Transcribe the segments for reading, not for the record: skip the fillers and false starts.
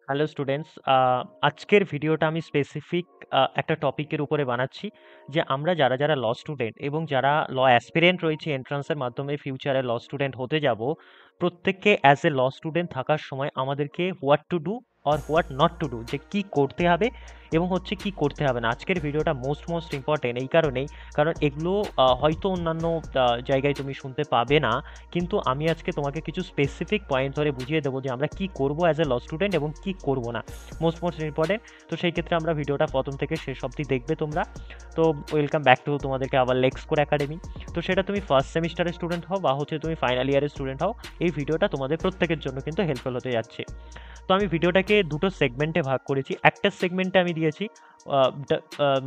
Hello students, আজকের ভিডিওটা আমি স্পেসিফিক একটা টপিকের উপরে বানাচ্ছি যে আমরা যারা যারা ল স্টুডেন্ট এবং যারা ল অ্যাসপিরেন্ট রয়েছে এন্ট্রান্সের মাধ্যমে ফিউচারে ল স্টুডেন্ট হতে যাব, প্রত্যেককে অ্যাজ এ ল স্টুডেন্ট থাকার সময় আমাদেরকে what to do or what not to do, যে কী করতে হবে এবং হচ্ছে কি করতে হবে না। আজকের ভিডিওটা মোস্ট ইম্পর্টেন্ট এই কারণেই, কারণ এগুলো হয়তো অন্যান্য জায়গায় তুমি শুনতে পাবে না, কিন্তু আমি আজকে তোমাকে কিছু স্পেসিফিক পয়েন্ট ধরে বুঝিয়ে দেবো যে আমরা কি করব অ্যাজ এ ল স্টুডেন্ট এবং কি করব না। Most important. তো সেই ক্ষেত্রে আমরা ভিডিওটা প্রথম থেকে শেষ অবধি দেখবে তোমরা। তো ওয়েলকাম ব্যাক টু তোমাদেরকে আবার লেক্স কোর একাডেমি। তো সেটা তুমি ফার্স্ট সেমিস্টারের স্টুডেন্ট হও বা হচ্ছে তুমি ফাইনাল ইয়ারের স্টুডেন্ট হও, এই ভিডিওটা তোমাদের প্রত্যেকের জন্য কিন্তু হেল্পফুল হতে যাচ্ছে। তো আমি ভিডিওটাকে দুটো সেগমেন্টে ভাগ করেছি। একটা সেগমেন্টে আমি দিয়েছি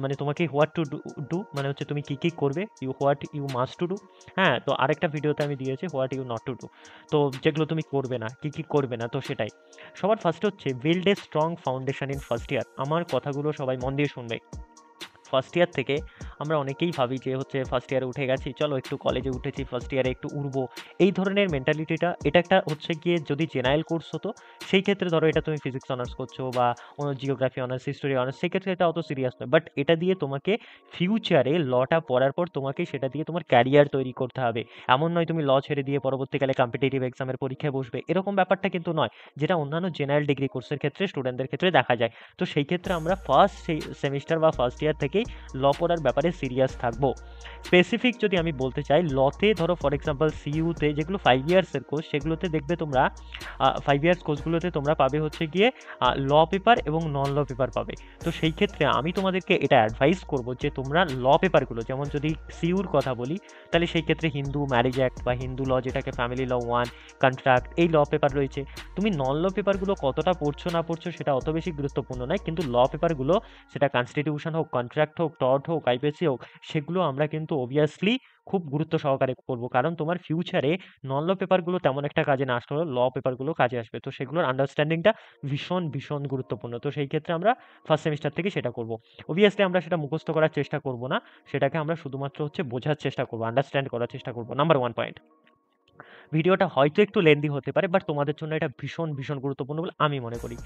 মানে তোমাকে হোয়াট টু ডু মানে হচ্ছে তুমি কী কী করবে, what you must to do. হ্যাঁ, তো আরেকটা ভিডিওতে আমি দিয়েছি what you not to do, তো যেগুলো তুমি করবে না, কী কী করবে না। তো সেটাই সবার ফার্স্টে হচ্ছে build a strong foundation in first year. আমার কথাগুলো সবাই মন দিয়ে শুনবে। ফার্স্ট ইয়ার থেকে আমরা অনেকেই ভাবি যে হচ্ছে ফার্স্ট ইয়ারে উঠে গেছি, চলো একটু কলেজে উঠেছি, ফার্স্ট ইয়ারে একটু উড়বো, এই ধরনের মেন্টালিটিটা। এটা একটা হচ্ছে গিয়ে যদি জেনারেল কোর্স হতো সেই ক্ষেত্রে ধরো এটা তুমি ফিজিক্স অনার্স করছো বা জিওগ্রাফি অনার্স, হিস্টোরি অনার্স, সেই ক্ষেত্রে এটা অত সিরিয়াস নয়। বাট এটা দিয়ে তোমাকে ফিউচারে লটা পড়ার পর তোমাকে সেটা দিয়ে তোমার ক্যারিয়ার তৈরি করতে হবে। এমন নয় তুমি ল ছেড়ে দিয়ে পরবর্তীকালে কম্পিটিটিভ এক্সামের পরীক্ষায় বসবে, এরকম ব্যাপারটা কিন্তু নয়, যেটা অন্যান্য জেনারেল ডিগ্রি কোর্সের ক্ষেত্রে স্টুডেন্টদের ক্ষেত্রে দেখা যায়। তো সেই ক্ষেত্রে আমরা ফার্স্ট সেমিস্টার বা ফার্স্ট ইয়ার থেকেই ল পড়ার ব্যাপারে সিরিয়াস থাকবো। স্পেসিফিক যদি আমি বলতে চাই, লতে ধরো ফর এক্সাম্পল সিইউতে যেগুলো 5 ইয়ার্সের কোর্স, সেগুলোতে দেখবে তোমরা 5 ইয়ার্স কোর্সগুলোতে তোমরা পাবে হচ্ছে গিয়ে ল পেপার এবং নন ল পেপার পাবে। তো সেই ক্ষেত্রে আমি তোমাদেরকে এটা অ্যাডভাইস করব যে তোমরা ল পেপারগুলো, যেমন যদি সিইউর কথা বলি তাহলে সেই ক্ষেত্রে হিন্দু ম্যারেজ অ্যাক্ট বা হিন্দু ল, যেটাকে ফ্যামিলি ল 1, কন্ট্রাক্ট, এই ল পেপার রয়েছে। তুমি নন ল পেপারগুলো কতটা পড়ছো না পড়ছো সেটা অত বেশি গুরুত্বপূর্ণ নয়, কিন্তু ল পেপারগুলো, সেটা কনস্টিটিউশন হোক, কন্ট্রাক্ট হোক, টর্ট হোক, আইপিসি হোক, সেগুলো আমরা কিন্তু অবভিয়াসলি খুব গুরুত্ব সহকারে করবো, কারণ তোমার ফিউচারে নন ল পেপারগুলো তেমন একটা কাজে না আসলেও ল পেপারগুলো কাজে আসবে। তো সেগুলোর আন্ডারস্ট্যান্ডিংটা ভীষণ গুরুত্বপূর্ণ। তো সেই ক্ষেত্রে আমরা ফার্স্ট সেমিস্টার থেকে সেটা করব। অবভিয়াসলি আমরা সেটা মুখস্থ করার চেষ্টা করব না, সেটাকে আমরা শুধুমাত্র হচ্ছে বোঝার চেষ্টা করবো, আন্ডারস্ট্যান্ড করার চেষ্টা করবো। Number 1 point. ভিডিওটা হয়তো একটু লেন্দি হতে পারে, বাট তোমাদের জন্য এটা ভীষণ গুরুত্বপূর্ণ বলে আমি মনে করি।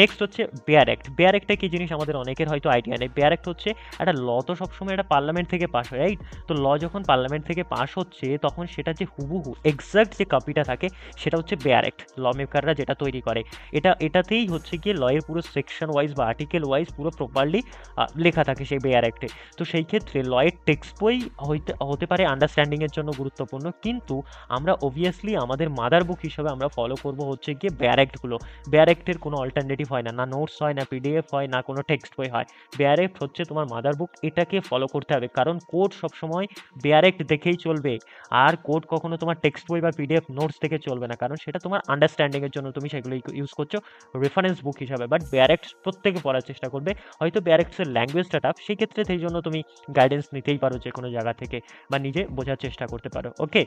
নেক্সট হচ্ছে বেয়ার অ্যাক্ট। বেয়ার অ্যাক্টটা কি জিনিস আমাদের অনেকের হয়তো আইডিয়া নেই। বেয়ার অ্যাক্ট হচ্ছে একটা ল, তো সবসময় এটা পার্লামেন্ট থেকে পাস হয়, রাইট? তো ল যখন পার্লামেন্ট থেকে পাস হচ্ছে তখন সেটা যে হুবহু এক্সাক্ট যে কপিটা থাকে সেটা হচ্ছে বেয়ার অ্যাক্ট, ল মেকাররা যেটা তৈরি করে। এটাতেই হচ্ছে গিয়ে লয়ের পুরো সেকশন ওয়াইজ বা আর্টিকেল ওয়াইজ পুরো প্রপারলি লেখা থাকে সেই বেয়ার অ্যাক্টে। তো সেই ক্ষেত্রে লয়ের টেক্সট বই হতে পারে আন্ডারস্ট্যান্ডিংয়ের জন্য গুরুত্বপূর্ণ, কিন্তু আমরা অবভিয়াসলি আমাদের মাদার বুক হিসেবে আমরা ফলো করব হচ্ছে গিয়ে বেয়ার অ্যাক্টগুলো। বেয়ার অ্যাক্টের কোনো অল্টারনেটিভ হয় না, না নোটস হয়, না পিডিএফ হয়, না কোনো টেক্সট বই হয়। বেয়ার অ্যাক্ট হচ্ছে তোমার মাদার বুক, এটাকে ফলো করতে হবে, কারণ কোড সবসময় বেয়ার অ্যাক্ট দেখেই চলবে। আর কোড কখনো তোমার টেক্সট বই বা পিডিএফ নোটস দেখে চলবে না, কারণ সেটা তোমার আন্ডারস্ট্যান্ডিংয়ের জন্য তুমি সেগুলো ইউজ করছো রেফারেন্স বুক হিসাবে। বাট বেয়ার অ্যাক্ট প্রত্যেকে পড়ার চেষ্টা করবে। হয়তো বেয়ার অ্যাক্টসের ল্যাঙ্গুয়েজটা টাফ, সেই ক্ষেত্রে সেই জন্য তুমি গাইডেন্স নিতেই পারো যে কোনো জায়গা থেকে, বা নিজে বোঝার চেষ্টা করতে পারো। ওকে,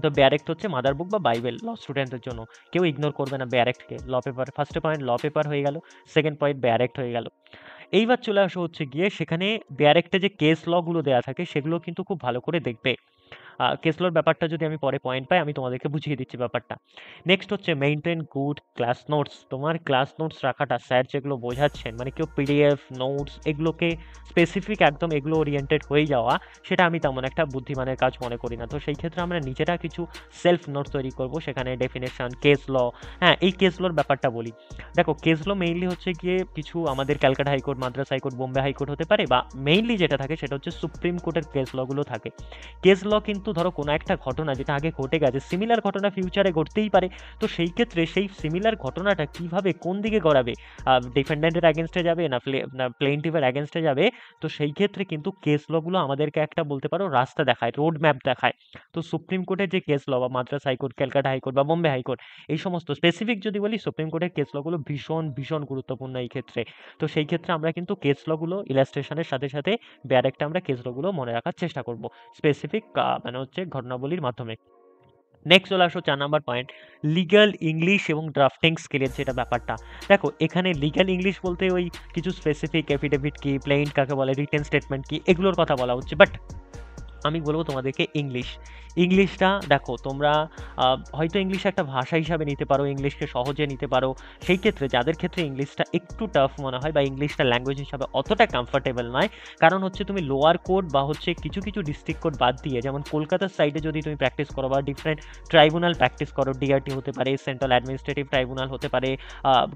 তো বেয়ার অ্যাক্ট হচ্ছে মাদার বুক বা বাইবেল ল স্টুডেন্টদের জন্য। কেউ ইগনোর করবে না বেয়ার অ্যাক্টকে। ল পেপার, ফার্স্ট পয়েন্ট ল পেপার হয়ে গেল, সেকেন্ড পয়েন্ট বেয়ার অ্যাক্ট হয়ে গেল। এইবার চলে আসো হচ্ছে গিয়ে সেখানে বেয়ার অ্যাক্টে যে কেস লগুলো দেওয়া থাকে সেগুলো কিন্তু খুব ভালো করে দেখবে। কেসলোর ব্যাপারটা যদি আমি পরে পয়েন্ট পাই আমি তোমাদেরকে বুঝিয়ে দিচ্ছি ব্যাপারটা। নেক্সট হচ্ছে মেইনটেন গুড ক্লাস নোটস। তোমার ক্লাস নোটস রাখাটা, স্যার যেগুলো বোঝাচ্ছেন, মানে কেউ পিডিএফ নোটস এগুলোকে স্পেসিফিক একদম এগুলো ওরিয়েন্টেড হয়ে যাওয়া, সেটা আমি তেমন একটা বুদ্ধিমানের কাজ মনে করি না। তো সেই ক্ষেত্রে আমরা নিজেরা কিছু সেলফ নোটস তৈরি করব, সেখানে ডেফিনেশন, কেস ল। হ্যাঁ, এই কেস লর ব্যাপারটা বলি। দেখো, কেস ল মেইনলি হচ্ছে গিয়ে কিছু আমাদের Calcutta high court, Madras high court, Bombay high court হতে পারে, বা মেইনলি যেটা থাকে সেটা হচ্ছে সুপ্রিম কোর্টের কেস লগুলো থাকে। কেস ল কিন্তু ধরো কোনো একটা ঘটনা যেটা আগে ঘটে গেছে, সিমিলার ঘটনা ফিউচারে ঘটতেই পারে। তো সেই ক্ষেত্রে সেই সিমিলার ঘটনাটা কিভাবে কোন দিকে গড়াবে, ডিফেন্ডেন্টের অ্যাগেনস্টে যাবে না প্লেইন্টিভের অ্যাগেনস্টে যাবে। তো সেই ক্ষেত্রে কিন্তু কেস লগুলো আমাদেরকে একটা বলতে পারো রাস্তা দেখায়, রোড ম্যাপ দেখায়। তো সুপ্রিম কোর্টের যে কেস ল বা মাদ্রাস হাইকোর্ট, ক্যালকাটা হাইকোর্ট বা বোম্বে হাইকোর্ট, এই সমস্ত স্পেসিফিক যদি বলি, সুপ্রিম কোর্টের কেস লগুলো ভীষণ গুরুত্বপূর্ণ এই ক্ষেত্রে। তো সেই ক্ষেত্রে আমরা কিন্তু কেস লগুলো ইলাস্ট্রেশনের সাথে সাথে ব্যারেকটা আমরা কেস লগুলো মনে রাখার চেষ্টা করব স্পেসিফিক মানে হচ্ছে ঘটনাবলীর মাধ্যমে। নেক্সট চলে আসো 4 নাম্বার পয়েন্ট, লিগ্যাল ইংলিশ এবং ড্রাফটিং স্কিলের যেটা ব্যাপারটা। দেখো, এখানে লিগ্যাল ইংলিশ বলতে ওই কিছু স্পেসিফিক এফিডেভিট কি, প্লেইন কাকে বলে, রিটেন স্টেটমেন্ট কি, এগুলোর কথা বলা হচ্ছে। বাট আমি বলবো তোমাদেরকে ইংলিশ। ইংলিশটা দেখো তোমরা হয়তো ইংলিশ একটা ভাষা হিসাবে নিতে পারো, ইংলিশকে সহজে নিতে পারো। সেই ক্ষেত্রে যাদের ক্ষেত্রে ইংলিশটা একটু টাফ মনে হয় বা ইংলিশটা ল্যাঙ্গুয়েজ হিসাবে অতটা কমফর্টেবল নয়, কারণ হচ্ছে তুমি লোয়ার কোড বা হচ্ছে কিছু কিছু ডিস্ট্রিক্ট কোড বাদ দিয়ে, যেমন কলকাতার সাইডে যদি তুমি প্র্যাকটিস করো বা ডিফারেন্ট ট্রাইব্যুনাল প্র্যাকটিস করো, ডিআরটি হতে পারে, সেন্ট্রাল অ্যাডমিনিস্ট্রেটিভ ট্রাইব্যুনাল হতে পারে,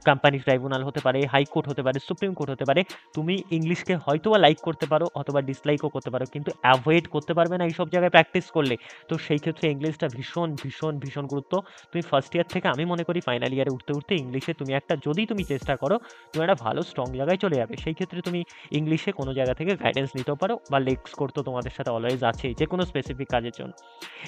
কোম্পানি ট্রাইব্যুনাল হতে পারে, হাইকোর্ট হতে পারে, সুপ্রিম কোর্ট হতে পারে, তুমি ইংলিশকে হয়তো বা লাইক করতে পারো অথবা ডিসলাইকও করতে পারো, কিন্তু অ্যাভয়েড করতে পারবে না এইসব জায়গায় প্র্যাকটিস করলে। তো সেই ক্ষেত্রে ইংলিশটা ভীষণ ভীষণ ভীষণ গুরুত্ব। তুমি ফার্স্ট ইয়ার থেকে আমি মনে করি ফাইনাল ইয়ারে উঠতে উঠতে ইংলিশে তুমি একটা, যদি তুমি চেষ্টা করো, তুমি একটা ভালো স্ট্রং জায়গায় চলে যাবে। সেই ক্ষেত্রে তুমি ইংলিশে কোনো জায়গা থেকে গাইডেন্স নিতেও পারো, বা লেক্স কোর্স তো তোমাদের সাথে অলওয়েজ আছেই যে কোনো স্পেসিফিক কাজের জন্য।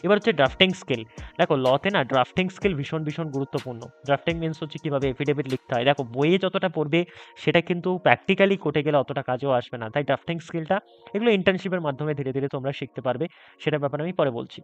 এবার হচ্ছে ড্রাফটিং স্কিল। দেখো লতে না ড্রাফটিং স্কিল ভীষণ ভীষণ গুরুত্বপূর্ণ। ড্রাফটিং মিনস হচ্ছে কীভাবে এফিডেভিট লিখতে হয়। দেখো বইয়ে যতটা পড়বে সেটা কিন্তু প্র্যাকটিক্যালি কোর্টে গেলে অতটা কাজেও আসবে না। তাই ড্রাফটিং স্কিলটা এগুলো ইন্টার্নশিপের মাধ্যমে ধীরে ধীরে তোমরা শিখতে পারবে, সেটার ব্যাপারে আমি পরে বলছি।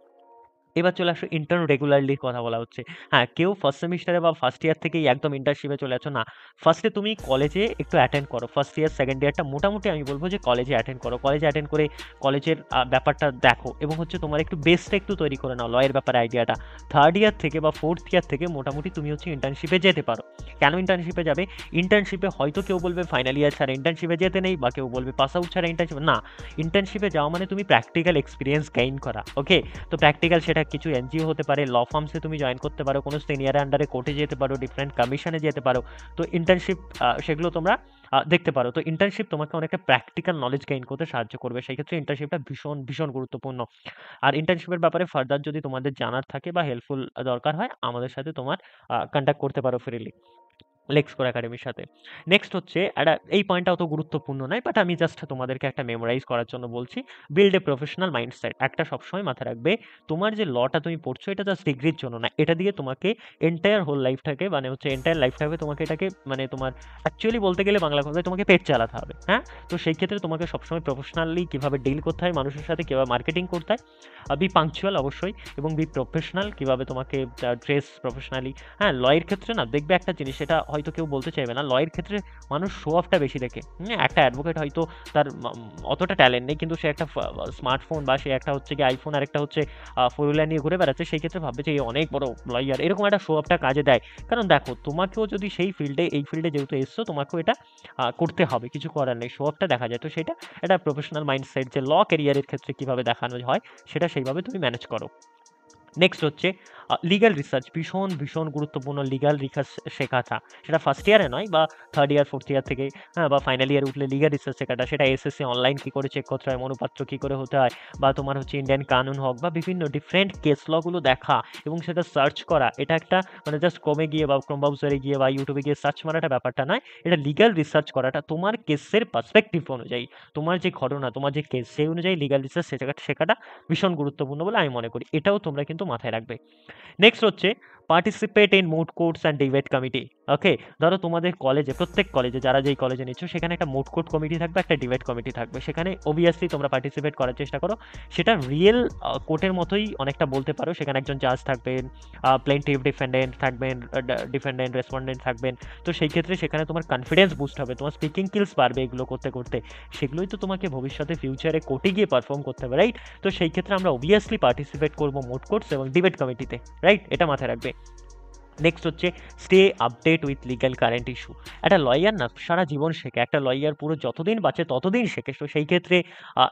এবার চলে আসো ইন্টার্ন রেগুলারলির কথা বলা হচ্ছে। হ্যাঁ, কেউ ফার্স্ট সেমিস্টারে বা ফার্স্ট ইয়ার থেকেই একদম ইন্টার্নশিপে চলে আসো না। ফার্স্টে তুমি কলেজে একটু অ্যাটেন্ড করো। ফার্স্ট ইয়ার সেকেন্ড ইয়ারটা মোটামুটি আমি বলবো যে কলেজে অ্যাটেন্ড করো। কলেজে অ্যাটেন্ড করে কলেজের ব্যাপারটা দেখো এবং হচ্ছে তোমার একটু বেসটা একটু তৈরি করে নাও লয়ের ব্যাপারে আইডিয়াটা। থার্ড ইয়ার থেকে বা ফোর্থ ইয়ার থেকে মোটামুটি তুমি হচ্ছে ইন্টার্নশিপে যেতে পারো। কেন ইন্টার্নশিপে যাবে? ইন্টার্নশিপে হয়তো কেউ বলবে ফাইনাল ইয়ার ছাড়া ইন্টার্নশিপে যেতে নেই, বা কেউ বলবে পাস আউট ছাড়া ইন্টার্নশিপে না। ইন্টার্নশিপে যাওয়া মানে তুমি প্র্যাকটিক্যাল এক্সপিরিয়েন্স গেইন করা। ওকে, তো প্র্যাকটিক্যাল সেটা কিছু এনজিও হতে পারে, ল ফার্মসে তুমি জয়েন করতে পারো, কোনো সিনিয়রের আন্ডারে কোর্টে যেতে পারো, ডিফারেন্ট কমিশনে যেতে পারো। তো ইন্টার্নশিপ সেগুলো তোমরা দেখতে পারো। তো ইন্টার্নশিপ তোমাকে অনেকটা প্র্যাকটিক্যাল নলেজ গেইন করতে সাহায্য করবে। সেই ক্ষেত্রে ইন্টার্নশিপটা ভীষণ ভীষণ গুরুত্বপূর্ণ। আর ইন্টার্নশিপের ব্যাপারে ফার্দার যদি তোমাদের জানার থাকে বা হেল্পফুল দরকার হয়, আমাদের সাথে তোমার কন্ট্যাক্ট করতে পারো ফ্রিলি লেক্স কোর একাডেমির সাথে। নেক্সট হচ্ছে একটা, এই পয়েন্টটা অত গুরুত্বপূর্ণ নয়, বাট আমি জাস্ট তোমাদেরকে একটা মেমোরাইজ করার জন্য বলছি। Build a professional mindset. একটা সবসময় মাথায় রাখবে, তোমার যে লটা তুমি পড়ছো এটা জাস্ট ডিগ্রির জন্য না, এটা দিয়ে তোমাকে এন্টায়ার হোল লাইফটাকে, মানে হচ্ছে এন্টায়ার লাইফটাকে তোমাকে এটাকে, মানে তোমার অ্যাকচুয়ালি বলতে গেলে বাংলা কথায় তোমাকে পেট চালাতে হবে। হ্যাঁ, তো সেই ক্ষেত্রে তোমাকে সবসময় প্রফেশনালি কীভাবে ডিল করতে হয় মানুষের সাথে, কীভাবে মার্কেটিং করতে হয়, বি পাংচুয়াল অবশ্যই, এবং বি প্রফেশনাল, কীভাবে তোমাকে ড্রেস প্রফেশনালি। হ্যাঁ, লয়ের ক্ষেত্রে না দেখবে একটা জিনিস, এটা হয়তো কেউ বলতে চাইবে না, লয়ের ক্ষেত্রে মানুষ শো অফটা বেশি দেখে। একটা অ্যাডভোকেট হয়তো তার অতটা ট্যালেন্ট নেই, কিন্তু সে একটা স্মার্টফোন বা সে একটা হচ্ছে কি আইফোন আর একটা হচ্ছে ফোর হুইলার নিয়ে ঘুরে বেড়াচ্ছে, সেই ক্ষেত্রে ভাববে যে এই অনেক বড় লয়ার, এরকম একটা শো অফটা কাজে দেয়। কারণ দেখো তোমাকেও যদি সেই ফিল্ডে, এই ফিল্ডে যেহেতু এসছো, তোমাকেও এটা করতে হবে, কিছু করার নেই, শো অফটা দেখা যায়। তো সেটা একটা প্রফেশনাল মাইন্ডসেট, যে ল ক্যারিয়ারের ক্ষেত্রে কীভাবে দেখানো হয় সেটা সেইভাবে তুমি ম্যানেজ করো। নেক্সট হচ্ছে লিগ্যাল রিসার্চ। ভীষণ ভীষণ গুরুত্বপূর্ণ লিগ্যাল রিসার্চ শেখাটা, সেটা ফার্স্ট ইয়ারে নয় বা থার্ড ইয়ার ফোর্থ ইয়ার থেকে, হ্যাঁ, বা ফাইনাল ইয়ারে উঠলে লিগ্যাল রিসার্চ শেখাটা, সেটা এসএসসি অনলাইন কী করে চেক করতে হয়, মনোপাত্র কী করে হতে হয়, বা তোমার হচ্ছে ইন্ডিয়ান কানুন হোক বা বিভিন্ন ডিফারেন্ট কেস লগুলো দেখা এবং সেটা সার্চ করা, এটা একটা মানে জাস্ট ক্রোমে গিয়ে বা ক্রোম ব্রাউজারে গিয়ে বা ইউটিউবে গিয়ে সার্চ মারাটা ব্যাপারটা নয়। এটা লিগ্যাল রিসার্চ করাটা তোমার কেসের পার্সপেক্টিভ অনুযায়ী, তোমার যে ঘটনা, তোমার যে কেস, সেই অনুযায়ী লিগ্যাল রিসার্চ শেখাটা ভীষণ গুরুত্বপূর্ণ বলে আমি মনে করি। এটাও তোমরা কিন্তু মাথায় রাখবে। নেক্সট হচ্ছে participate in moot courts and debate committee. Okay, ধরো তোমাদের কলেজে, প্রত্যেক কলেজে যারা যেই কলেজে নিচ্ছ সেখানে একটা মুড কোর্ট কমিটি থাকবে, একটা ডিবেট কমিটি থাকবে। সেখানে অবভিয়াসলি তোমরা পার্টিসিপেট করার চেষ্টা করো। সেটা রিয়েল কোর্টের মতোই অনেকটা বলতে পারো। সেখানে একজন জাজ থাকবেন, প্লেন্টিভ ডিফেন্ডেন্ট থাকবেন, ডিফেন্ডেন্ট রেসপন্ডেন্ট থাকবেন। তো সেই ক্ষেত্রে সেখানে তোমার কনফিডেন্স বুস্ট হবে, তোমার স্পিকিং স্কিলস বাড়বে এগুলো করতে করতে। সেগুলোই তো তোমাকে ভবিষ্যতে ফিউচারে কোর্টে গিয়ে পারফর্ম করতে হবে, রাইট? তো সেই ক্ষেত্রে আমরা অবভিয়াসলি পার্টিসিপেট করবো মুড কোর্টস এবং ডিবেট কমিটিতে, রাইট? এটা মাথায় রাখবে। নেক্সট হচ্ছে stay update with legal current issue. একটা লয়ার না সারা জীবন শেখে, একটা লয়ার পুরো যতদিন বাঁচে ততদিন শেখে। তো সেই ক্ষেত্রে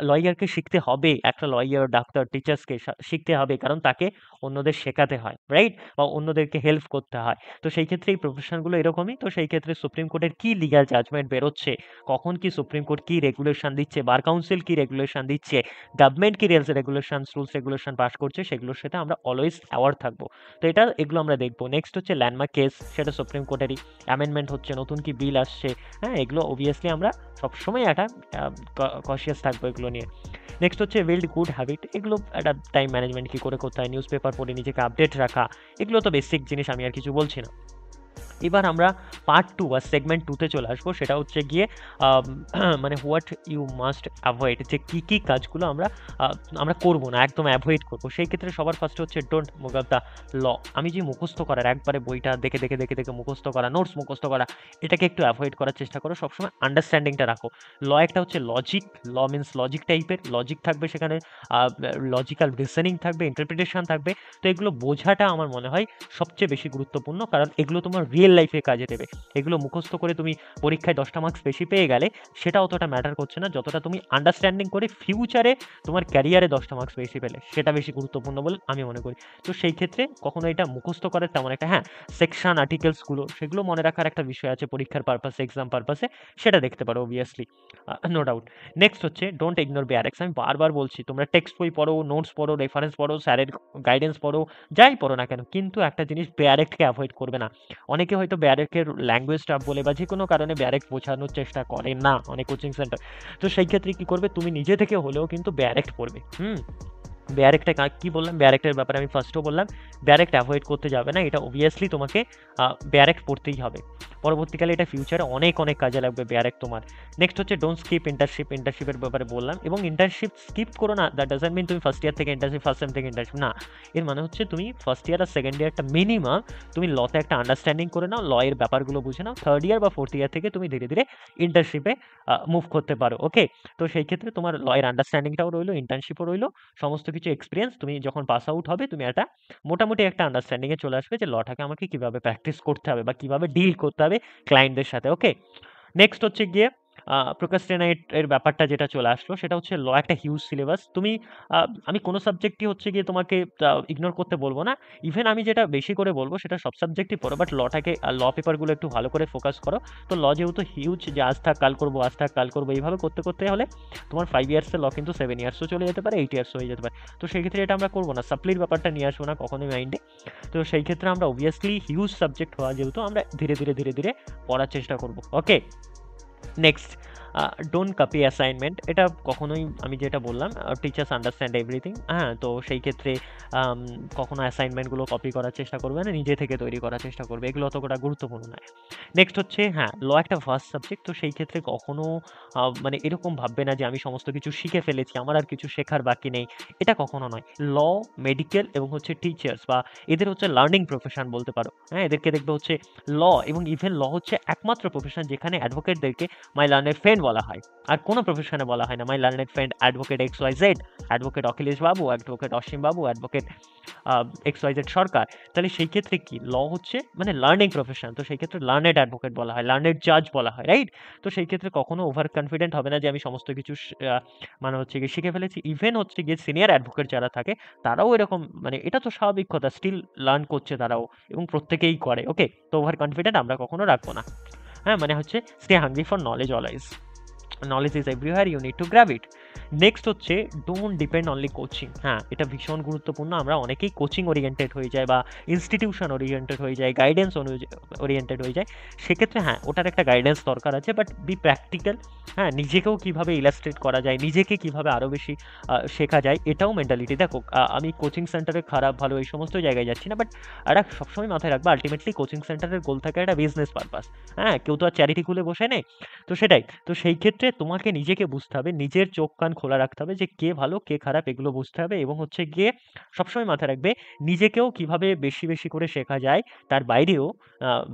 লয়ারকে শিখতে হবে, একটা লয়ার, ডাক্তার, টিচার্সকে শিখতে হবে, কারণ তাকে অন্যদের শেখাতে হয়, রাইট? বা অন্যদেরকে হেল্প করতে হয়। তো সেই ক্ষেত্রে এই প্রফেশনগুলো এরকমই। তো সেই ক্ষেত্রে সুপ্রিম কোর্টের কী লিগ্যাল জাজমেন্ট বেরোচ্ছে, কখন কি সুপ্রিম কোর্ট কী রেগুলেশন দিচ্ছে, বার কাউন্সিল কী রেগুলেশন দিচ্ছে, গভর্নমেন্ট কী রুলস রেগুলেশন পাস করছে, সেগুলোর সাথে আমরা অলওয়েজ অ্যাওয়ার থাকবো। তো এগুলো আমরা দেখবো। নেক্সট হচ্ছে ল্যান্ডমার্ক কেস, সেটা সুপ্রিম কোর্টেরই অ্যামেন্ডমেন্ট হচ্ছে, নতুন কি বিল আসছে, হ্যাঁ, এগুলো অবভিয়াসলি আমরা সবসময় একটা কশিয়াস থাকবো এগুলো নিয়ে। নেক্সট হচ্ছে বিল্ড গুড হ্যাবিট। এগুলো একটা টাইম ম্যানেজমেন্ট কী করে করতে হয়, নিউজ পেপার পড়ে নিজেকে আপডেট রাখা, এগুলো তো বেসিক জিনিস, আমি আর কিছু বলছি না। এবার আমরা পার্ট 2 বা সেগমেন্ট 2 তে চলে আসবো। সেটা হচ্ছে গিয়ে মানে হোয়াট ইউ মাস্ট অ্যাভয়েড, যে কী কাজগুলো আমরা করব না, একদম অ্যাভয়েড করব। সেই ক্ষেত্রে সবার ফার্স্টে হচ্ছে don't move up the law. আমি যে মুখস্থ করার, একবারে বইটা দেখে মুখস্থ করা, নোটস মুখস্থ করা, এটাকে একটু অ্যাভয়েড করার চেষ্টা করো। সবসময় আন্ডারস্ট্যান্ডিংটা রাখো। ল একটা হচ্ছে লজিক, ল মিনস লজিক টাইপের, লজিক থাকবে সেখানে, লজিক্যাল রিজনিং থাকবে, ইন্টারপ্রিটেশন থাকবে। তো এগুলো বোঝাটা আমার মনে হয় সবচেয়ে বেশি গুরুত্বপূর্ণ, কারণ এগুলো তোমার রিয়েল লাইফে কাজে দেবে। এগুলো মুখস্থ করে তুমি পরীক্ষায় 10টা মার্কস বেশি পেয়ে গেলে সেটা অতটা ম্যাটার করছে না, যতটা তুমি আন্ডারস্ট্যান্ডিং করে ফিউচারে তোমার ক্যারিয়ারে 10টা মার্কস বেশি পেলে সেটা বেশি গুরুত্বপূর্ণ বলে আমি মনে করি। তো সেই ক্ষেত্রে কখনো এটা মুখস্থ করার তেমন একটা, হ্যাঁ সেকশন আর্টিকেলসগুলো সেগুলো মনে রাখার একটা বিষয় আছে পরীক্ষার পারপাসে, এক্সাম পারপাসে, সেটা দেখতে পারো অবভিয়াসলি, নো ডাউট। নেক্সট হচ্ছে ডোন্ট ইগনোর বেয়ারেক্স। আমি বারবার বলছি তোমরা টেক্সট বই পড়ো, নোটস পড়ো, রেফারেন্স পড়ো, স্যারের গাইডেন্স পড়ো, যাই পড়ো না কেন, কিন্তু একটা জিনিস বেয়ারেক্টকে অ্যাভয়েড করবে না। অনেকে হয়তো বেয়ারেক্টের ল্যাঙ্গুয়েজ স্টাফ বলে বা যে কোনো কারণে বেয়ারেক্ট বোঝানোর চেষ্টা করে না অনেক কোচিং সেন্টার। তো সেই ক্ষেত্রে কি করবে, তুমি নিজে থেকে হলেও কিন্তু বেয়ারেক্ট পড়বে। বেয়ারেক্টটা কি বললাম, বেয়ারেক্টের ব্যাপারে আমি ফার্স্টও বললাম, বেয়ারেক্ট অ্যাভয়েড করতে যাবে না, এটা অবভিয়াসলি তোমাকে বেয়ারেক্ট পড়তেই হবে। পরবর্তীকালে এটা ফিউচারে অনেক কাজে লাগবে বেয়ারেক্ট তোমার। নেক্সট হচ্ছে ডোন্ট স্কিপ ইন্টার্নশিপ। ইন্টার্নশিপের ব্যাপারে বললাম, এবং ইন্টার্নশিপ স্কিপ করো না, দ্যাট ডাজন্ট মিন তুমি ফার্স্ট ইয়ার থেকে ইন্টার্নশিপ, ফার্স্ট সেম থেকে ইন্টার্নশিপ না। এর মানে হচ্ছে তুমি ফার্স্ট ইয়ার আর সেকেন্ড ইয়ারটা মিনিমাম তুমি লতে একটা আন্ডারস্ট্যান্ডিং করে নাও, ল এর ব্যাপারগুলো বুঝে নাও, থার্ড ইয়ার বা ফোর্থ ইয়ার থেকে তুমি ধীরে ধীরে ইন্টার্নশিপে মুভ করতে পারো। ওকে, তো সেই ক্ষেত্রে তোমার ল এর আন্ডারস্ট্যান্ডিংটাও রইলো, ইন্টার্নশিপও রইলো, সমস্ত কিছু এক্সপিরিয়েন্স, তুমি যখন পাস আউট হবে তুমি একটা মোটামুটি একটা আন্ডারস্ট্যান্ডিংয়ে চলে আসবে যে লটাকে আমাকে কিভাবে প্র্যাকটিস করতে হবে বা কিভাবে ডিল করতে হবে ক্লায়েন্টদের সাথে। ওকে, নেক্সট হচ্ছে গিয়ে প্রোক্রাস্টিনেট এর ব্যাপারটা যেটা চলে আসলো, সেটা হচ্ছে ল একটা হিউজ সিলেবাস। তুমি আমি কোনো সাবজেক্টই হচ্ছে গিয়ে তোমাকে ইগনোর করতে বলবো না। ইভেন আমি যেটা বেশি করে বলবো সেটা সব সাবজেক্টই পড়ো, বাট লটাকে, ল পেপারগুলো একটু ভালো করে ফোকাস করো। তো ল যেহেতু হিউজ, যে আজ থাক কাল করবো, আজ থাক কাল করবো, এইভাবে করতে করতে হলে তোমার 5 ইয়ার্সের ল কিন্তু 7 ইয়ার্সও চলে যেতে পারে, 8 ইয়ার্সও হয়ে যেতে পারে। তো সেই ক্ষেত্রে এটা আমরা করবো না, সাপ্লির ব্যাপারটা নিয়ে আসবো না কখনোই মাইন্ডে। তো সেই ক্ষেত্রে আমরা অবভিয়াসলি হিউজ সাবজেক্ট হওয়া যেহেতু আমরা ধীরে ধীরে পড়ার চেষ্টা করবো। ওকে, নেক্সট ডোন্ট কপি অ্যাসাইনমেন্ট। এটা কখনোই, আমি যেটা বললাম, টিচার্স আন্ডারস্ট্যান্ড এভরিথিং, হ্যাঁ, তো সেই ক্ষেত্রে কখনো অ্যাসাইনমেন্টগুলো কপি করার চেষ্টা করবে না, নিজে থেকে তৈরি করার চেষ্টা করবে, এগুলো অতটা গুরুত্বপূর্ণ নয়। নেক্সট হচ্ছে, হ্যাঁ ল একটা ফার্স্ট সাবজেক্ট, তো সেই ক্ষেত্রে কখনো মানে এরকম ভাববে না যে আমি সমস্ত কিছু শিখে ফেলেছি, আমার আর কিছু শেখার বাকি নেই, এটা কখনো নয়। ল, মেডিকেল এবং হচ্ছে টিচার্স বা এদের হচ্ছে লার্নিং প্রফেশন বলতে পারো, হ্যাঁ, এদেরকে দেখবে হচ্ছে ল, এবং ইভেন ল হচ্ছে একমাত্র প্রফেশন যেখানে অ্যাডভোকেটদেরকে মাই লার্নেড ফ্রেন্ড বলা হয়। আর কোনো প্রফেশনে বলা হয় না my learned friend advocate X Y Z, advocate Akhilesh babu, advocate Asim babu, advocate X Y Z Sarkar. তাহলে সেই ক্ষেত্রে কি, ল হচ্ছে মানে লার্নিং প্রফেশন, তো সেই ক্ষেত্রে লার্নেড অ্যাডভোকেট বলা হয়, লার্নেড জাজ বলা হয়, রাইট? তো সেই ক্ষেত্রে কখনো ওভার কনফিডেন্ট হবে না যে আমি সমস্ত কিছু মানে হচ্ছে গিয়ে শিখে ফেলেছি। ইভেন হচ্ছে গিয়ে সিনিয়র অ্যাডভোকেট যারা থাকে তারাও এরকম, মানে এটা তো স্বাভাবিক কথা, স্টিল লার্ন করছে তারাও, এবং প্রত্যেকেই করে। ওকে, তো ওভার কনফিডেন্ট আমরা কখনো রাখবো না। হ্যাঁ, মানে হচ্ছে stay hungry for knowledge always, knowledge is everywhere, you need to grab it. Next হচ্ছে ডোন্ট ডিপেন্ড অনলি কোচিং। হ্যাঁ, এটা ভীষণ গুরুত্বপূর্ণ, আমরা অনেকেই কোচিং ওরিয়েন্টেড হয়ে যায় বা ইনস্টিটিউশন ওরিয়েন্টেড হয়ে যায়, গাইডেন্স ওরিয়েন্টেড হয়ে যায়। সেক্ষেত্রে হ্যাঁ, ওটার একটা গাইডেন্স দরকার আছে, বাট বি প্র্যাকটিক্যাল। হ্যাঁ, নিজেকেও কীভাবে ইলাস্ট্রেট করা যায়, নিজেকে কীভাবে আরও বেশি শেখা যায়, এটাও মেন্টালিটি। দেখো, আমি কোচিং সেন্টারে খারাপ ভালো এই সমস্ত জায়গায় যাচ্ছি না, বাট একটা সবসময় মাথায় রাখবো, আলটিমেটলি কোচিং সেন্টারের গোল থাকে একটা বিজনেস পারপাস। হ্যাঁ, কেউ তো আর চ্যারিটি খুলে বসে নেই, তো সেটাই। তো সেই ক্ষেত্রে তোমাকে নিজেকে বুঝতে হবে, নিজের চোখ কান খোলা রাখতে হবে যে কে ভালো কে খারাপ, এগুলো বুঝতে হবে, এবং হচ্ছে গিয়ে সবসময় মাথায় রাখবে নিজেকেও কিভাবে বেশি করে শেখা যায়, তার বাইরেও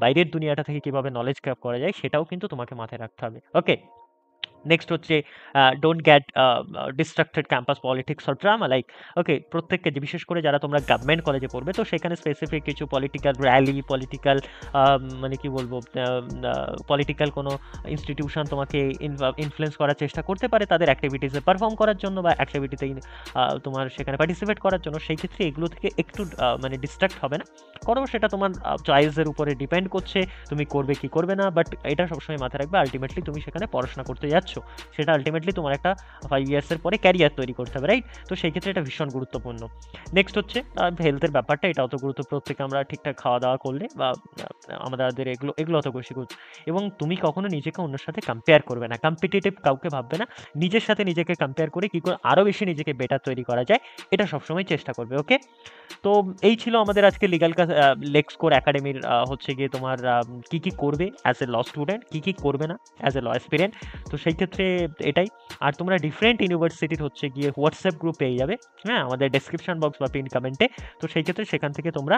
বাইরের দুনিয়াটা থেকে কিভাবে নলেজ গ্র্যাব করা যায়, সেটাও কিন্তু তোমাকে মাথায় রাখতে হবে। ওকে, নেক্সট হচ্ছে don't get distracted campus politics or drama. Like, okay, প্রত্যেককে, যে বিশেষ করে যারা তোমরা গভর্নমেন্ট কলেজে পড়বে, তো সেখানে স্পেসিফিক কিছু পলিটিক্যাল র্যালি, পলিটিক্যাল মানে কি বলবো, পলিটিক্যাল কোনো ইনস্টিটিউশন তোমাকে ইনফ্লুয়েন্স করার চেষ্টা করতে পারে তাদের অ্যাক্টিভিটিসে পারফর্ম করার জন্য বা অ্যাক্টিভিটিতে তোমার সেখানে পার্টিসিপেট করার জন্য। সেই ক্ষেত্রে এগুলো থেকে একটু মানে ডিস্ট্রাক্ট হবে না, করো, সেটা তোমার চয়েসের উপরে ডিপেন্ড করছে তুমি করবে কি করবে না, বাট এটা সবসময় মাথায় রাখবে আলটিমেটলি তুমি সেখানে পড়াশোনা করতে যাচ্ছ। করছো, সেটা আলটিমেটলি তোমার একটা 5 ইয়ার্সের পরে ক্যারিয়ার তৈরি করতে হবে, রাইট? তো সেই ক্ষেত্রে এটা ভীষণ গুরুত্বপূর্ণ। নেক্সট হচ্ছে হেলথের ব্যাপারটা, এটা অত গুরুত্ব, প্রত্যেকে আমরা ঠিকঠাক খাওয়া দাওয়া করলে বা আমাদের এগুলো অত বেশি গুরুত্ব। এবং তুমি কখনো নিজেকে অন্যের সাথে কম্পেয়ার করবে না, কম্পিটিটিভ কাউকে ভাববে না, নিজের সাথে নিজেকে কম্পেয়ার করে কী করে আরও বেশি নিজেকে বেটার তৈরি করা যায় এটা সবসময় চেষ্টা করবে, ওকে? তো এই ছিল আমাদের আজকে লেক্সকোর একাডেমির হচ্ছে গিয়ে তোমার কী কী করবে অ্যাজ এ ল স্টুডেন্ট, কী কী করবে না অ্যাজ এ ল অ্যাসপিরেন্ট। তো সেই ক্ষেত্রে এটাই। আর তোমরা ডিফারেন্ট ইউনিভার্সিটির হচ্ছে গিয়ে হোয়াটসঅ্যাপ গ্রুপ পেয়ে যাবে, হ্যাঁ, আমাদের ডেসক্রিপশন বক্স বা পিন কমেন্টে। তো সেই ক্ষেত্রে সেখান থেকে তোমরা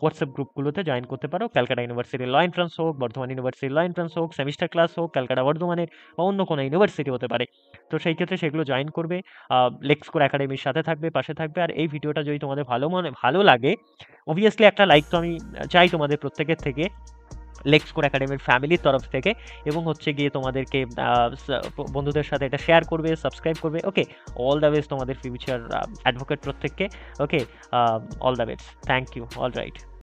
হোয়াটসঅ্যাপ গ্রুপগুলোতে জয়েন করতে পারো। ক্যালকাটা ইউনিভার্সিটির ল এন্ট্রান্স হোক, বর্ধমান ইউনিভার্সিটির ল এন্ট্রান্স হোক, সেমিস্টার ক্লাস হোক, ক্যালকাটা বর্ধমানের বা অন্য কোনো ইউনিভার্সিটি হতে পারে। তো সেই ক্ষেত্রে সেগুলো জয়েন করবে, লেক্সকোর একাডেমির সাথে থাকবে, পাশে থাকবে। আর এই ভিডিওটা যদি তোমাদের ভালো লাগে, অবভিয়াসলি একটা লাইক তো আমি চাই তোমাদের প্রত্যেকের থেকে, লেক্সকোর একাডেমির ফ্যামিলির তরফ থেকে। এবং হচ্ছে গিয়ে তোমাদেরকে বন্ধুদের সাথে এটা শেয়ার করবে, সাবস্ক্রাইব করবে, ওকে? অল দ্য বেস্ট তোমাদের ফিউচার অ্যাডভোকেট প্রত্যেককে, okay? All the best, thank you, all right.